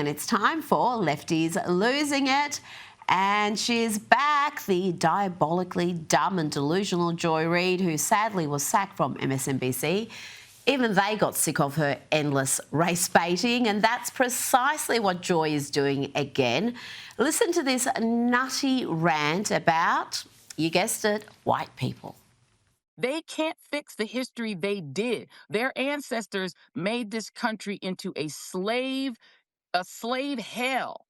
And it's time for Lefties Losing It. And she's back, the diabolically dumb and delusional Joy Reid, who sadly was sacked from MSNBC. Even they got sick of her endless race baiting, and that's precisely what Joy is doing again. Listen to this nutty rant about, you guessed it, white people. They can't fix the history they did. Their ancestors made this country into a slave hell.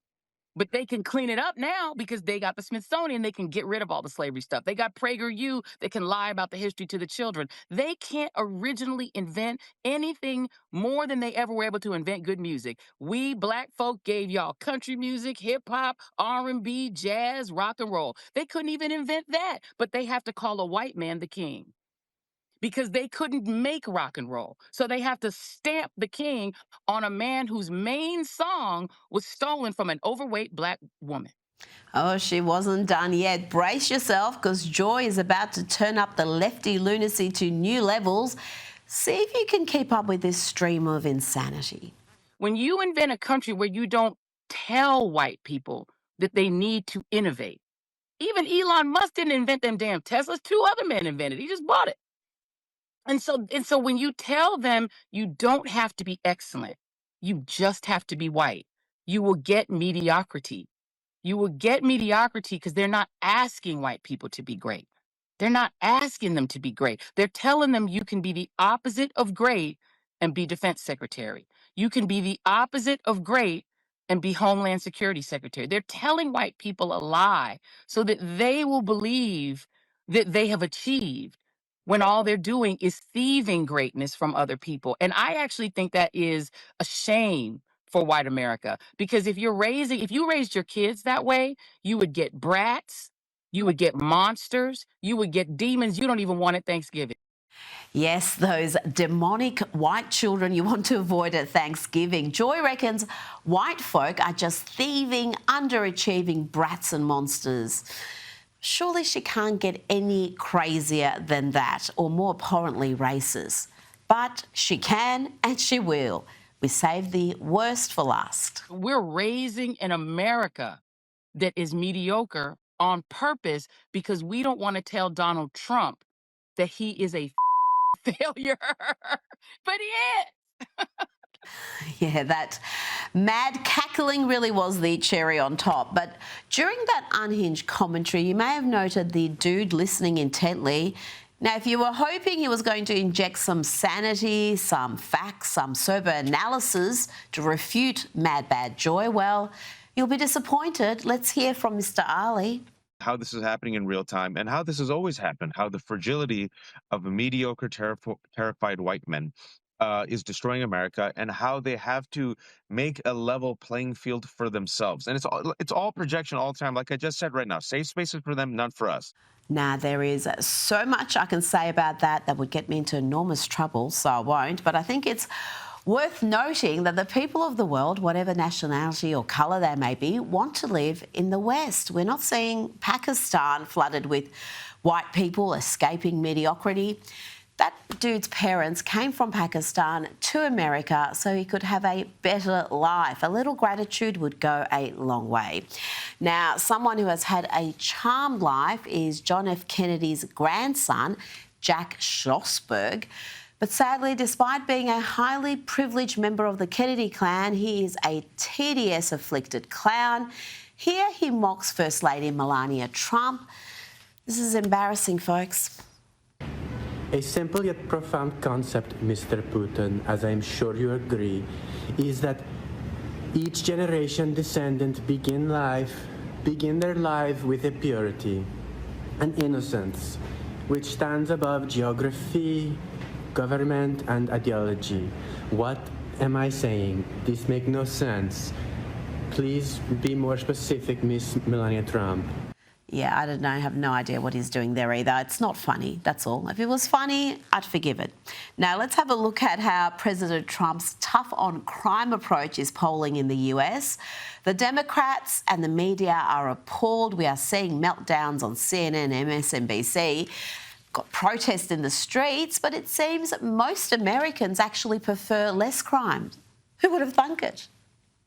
But they can clean it up now because they got the Smithsonian. They can get rid of all the slavery stuff. They got PragerU. They can lie about the history to the children. They can't originally invent anything more than they ever were able to invent good music. We black folk gave y'all country music, hip hop, R&B, jazz, rock and roll. They couldn't even invent that, but they have to call a white man the king, because they couldn't make rock and roll. So they have to stamp the king on a man whose main song was stolen from an overweight black woman. Oh, she wasn't done yet. Brace yourself, because Joy is about to turn up the lefty lunacy to new levels. See if you can keep up with this stream of insanity. When you invent a country where you don't tell white people that they need to innovate, even Elon Musk didn't invent them damn Teslas. 2 other men invented it. He just bought it. And so when you tell them you don't have to be excellent, you just have to be white, you will get mediocrity. You will get mediocrity because they're not asking white people to be great. They're not asking them to be great. They're telling them you can be the opposite of great and be defense secretary. You can be the opposite of great and be Homeland Security Secretary. They're telling white people a lie so that they will believe that they have achieved, when all they're doing is thieving greatness from other people. And I actually think that is a shame for white America, because if you raised your kids that way, you would get brats, you would get monsters, you would get demons you don't even want at Thanksgiving. Yes, those demonic white children you want to avoid at Thanksgiving. Joy reckons white folk are just thieving, underachieving brats and monsters. Surely she can't get any crazier than that, or more abhorrently racist. But she can, and she will. We save the worst for last. We're raising an America that is mediocre on purpose because we don't want to tell Donald Trump that he is a failure. But he is. Yeah, that mad cackling really was the cherry on top. But during that unhinged commentary, you may have noted the dude listening intently. Now, if you were hoping he was going to inject some sanity, some facts, some sober analysis to refute Mad Bad Joy, well, you'll be disappointed. Let's hear from Mr. Ali. How this is happening in real time and how this has always happened, how the fragility of a mediocre, terrified white men is destroying America, and how they have to make a level playing field for themselves. And it's all projection all the time. Like I just said right now, safe spaces for them, none for us. Now, there is so much I can say about that would get me into enormous trouble, so I won't. But I think it's worth noting that the people of the world, whatever nationality or colour they may be, want to live in the West. We're not seeing Pakistan flooded with white people escaping mediocrity. That dude's parents came from Pakistan to America so he could have a better life. A little gratitude would go a long way. Now, someone who has had a charmed life is John F. Kennedy's grandson, Jack Schlossberg. But sadly, despite being a highly privileged member of the Kennedy clan, he is a TDS-afflicted clown. Here he mocks First Lady Melania Trump. This is embarrassing, folks. A simple yet profound concept, Mr. Putin, as I'm sure you agree, is that each generation descendant begin their life with a purity, an innocence, which stands above geography, government, and ideology. What am I saying? This makes no sense. Please be more specific, Miss Melania Trump. Yeah, I don't know. I have no idea what he's doing there either. It's not funny, that's all. If it was funny, I'd forgive it. Now, let's have a look at how President Trump's tough-on-crime approach is polling in the US. The Democrats and the media are appalled. We are seeing meltdowns on CNN, MSNBC. Got protests in the streets, but it seems most Americans actually prefer less crime. Who would have thunk it?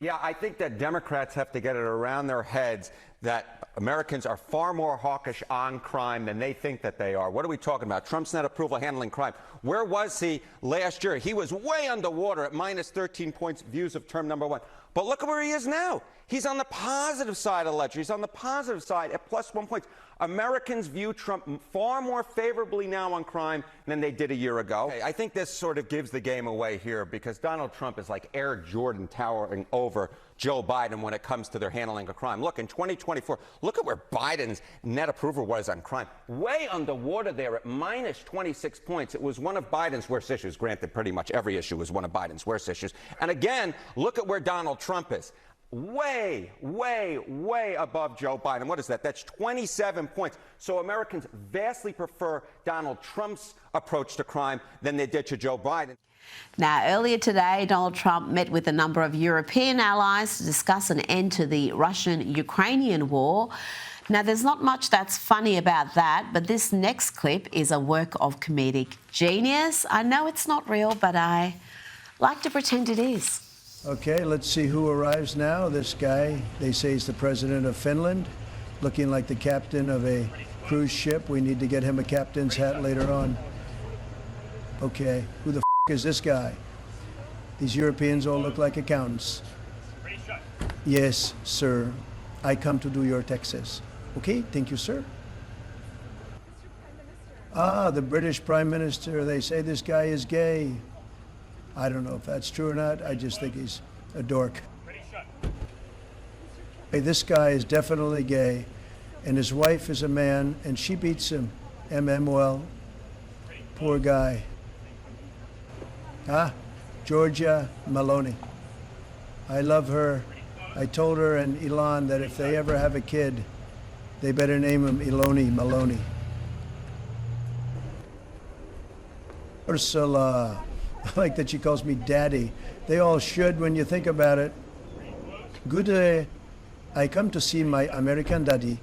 Yeah, I think that Democrats have to get it around their heads that Americans are far more hawkish on crime than they think that they are. What are we talking about? Trump's net approval handling crime. Where was he last year? He was way underwater at minus 13 points views of term number one. But look at where he is now. He's on the positive side of the ledger. He's on the positive side at plus 1 point. Americans view Trump far more favorably now on crime than they did a year ago. I think this sort of gives the game away here because Donald Trump is like Air Jordan towering over Joe Biden when it comes to their handling of crime. Look, in 2024, look at where Biden's net approval was on crime. Way underwater there at minus 26 points. It was one of Biden's worst issues. Granted, pretty much every issue was one of Biden's worst issues. And again, look at where Donald Trump is. Way, way, way above Joe Biden. What is that? That's 27 points. So Americans vastly prefer Donald Trump's approach to crime than they did to Joe Biden. Now, earlier today, Donald Trump met with a number of European allies to discuss an end to the Russian-Ukrainian war. Now, there's not much that's funny about that, but this next clip is a work of comedic genius. I know it's not real, but I like to pretend it is. Okay, let's see who arrives now. This guy, they say he's the president of Finland, looking like the captain of a cruise ship. We need to get him a captain's hat later on. Okay, who the is this guy? These Europeans all look like accountants. Yes, sir. I come to do your taxes. Okay, thank you, sir. Ah, the British Prime Minister. They say this guy is gay. I don't know if that's true or not. I just think he's a dork. Hey, this guy is definitely gay, and his wife is a man, and she beats him. Well, poor guy. Georgia Meloni. I love her. I told her and Elon that if they ever have a kid, they better name him Eloni Maloney. Ursula. I like that she calls me daddy. They all should when you think about it. Good day. I come to see my American daddy.